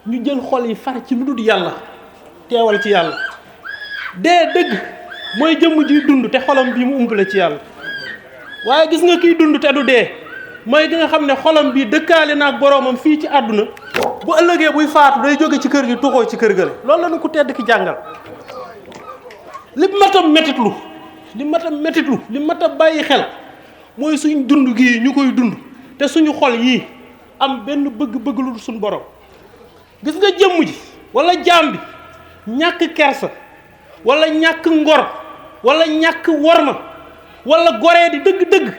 ñu jël xol yi far ci lu dul yàlla teewal ci yàlla dee dëgg mooy jëmm ji dund te xolam bii mu umpale ci yàlla waaye gis nga kiy dund te du dee mooy gi nga xam ne xolam bii dëkkaale naag boroomam fii ci àdduna bu ëllëgee buy faatu day jóge ci kër gi tuxoo ci kër gële loolu la ñu ko tedd ki jàngal li matam metitlu li matam bàyyi xel mooy suñ dund gii ñu koy dund te suñu xol yii am benn bëgg-bëgg lu suñu borom gis nga jëmm ji wala jaam bi ñàkk kersa wala ñàkk ngor wala ñàkk worma wala gorédi dëgg-dëgg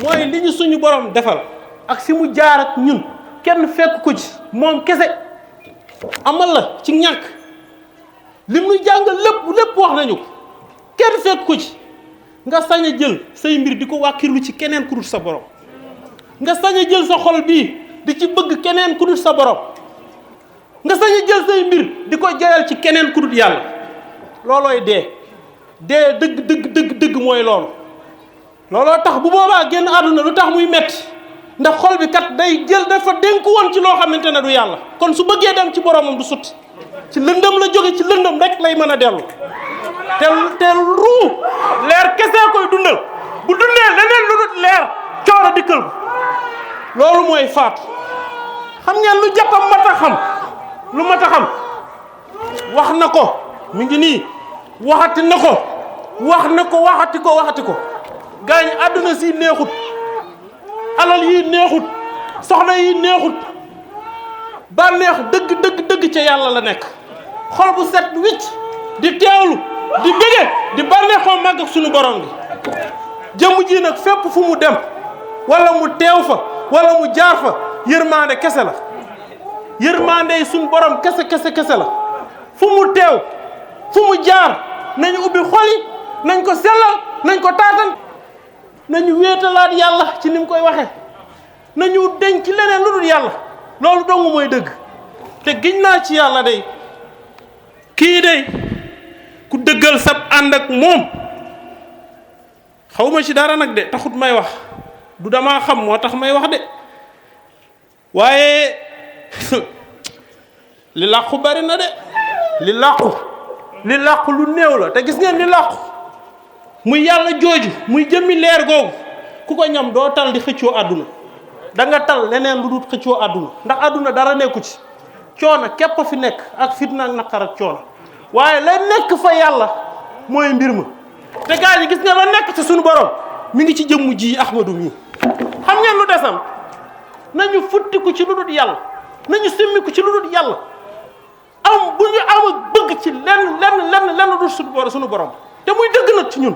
mooy li ñu suñu borom defal ak fi mu jaar ak ñun kenn fekk ko ci moom kese amal la ci ñàkk lim ñu jàngal lépp wax nañu ko kenn fekk ko ci nga sañ a jël say mbir di ko wakkirlu ci keneen ku dul sa borom nga sañ a jël sa xol bii di ci bëgg keneen ku dul sa borom nga sañ a jël say mbir di ko joyal ci keneen ku dul yàlla loolooy dee dëgg mooy looloo tax bu boobaa génn àdduna lu tax muy metti ndax xol bi kat day jël dafa dénku woon ci loo xamante ne du yàlla kon su bëggee dem ci boromam du sutti ci lëndëm la jóge ci lëndëm rek lay mën a dellu te ruu leer kese koy dundal bu dundee leneen lu dul leer cooro dikkal ko loolu mooy faatu xam ngeen lu jàppam mat a xam wax na ko mi ngi nii waxati na ko waxati ko gaañ àdduna si neexut alal yi neexut soxna yi neexut bànneex dëgg ca yàlla la nekk xol bu set wicc di teewlu di bëgge di bànneexoo màgg ak suñu borom bi jëmm ji nag fépp fu mu dem wala mu teew fa wala mu jaar fa yërmande kese la yërmande yi suñu borom kese la fu mu teew fu mu jaar nañu ubbi xol yi nañ ko sellal nañ ko taatan nañu wéetalaat yàlla ci ni mu koy waxe nañu denc ci leneen lu dul yàlla loolu dong mooy dëgg te giñ naa ci yàlla day kii day ku dëggal sab ànd ak moom xawma ci dara nag de taxut may wax du damaa xam moo tax may wax de waaye li làqu bari na de li làqu lu néew la te gis ngeen li làqu muy yàlla jooju muy jëmmi leer googu ku ko ñam doo tal di xëccoo àdduna da nga tal leneen lu dul xëccoo àdduna ndax àdduna dara nekku ci coono képp fi nekk ak fitna ak naqar ak coono waaye la nekk fa yàlla mooy mbir ma te gaa yi gis nga la nekk ci suñu borom mi ngi ci jëmmu ji Ahmadu mi xam ngeen lu desam nañu futtiku ci lu dul yàlla nañu simmiku ci lu dul yàlla am bu ñu am bëgg ci lenn lu dul suñu borom te muy dëgg nag ci ñun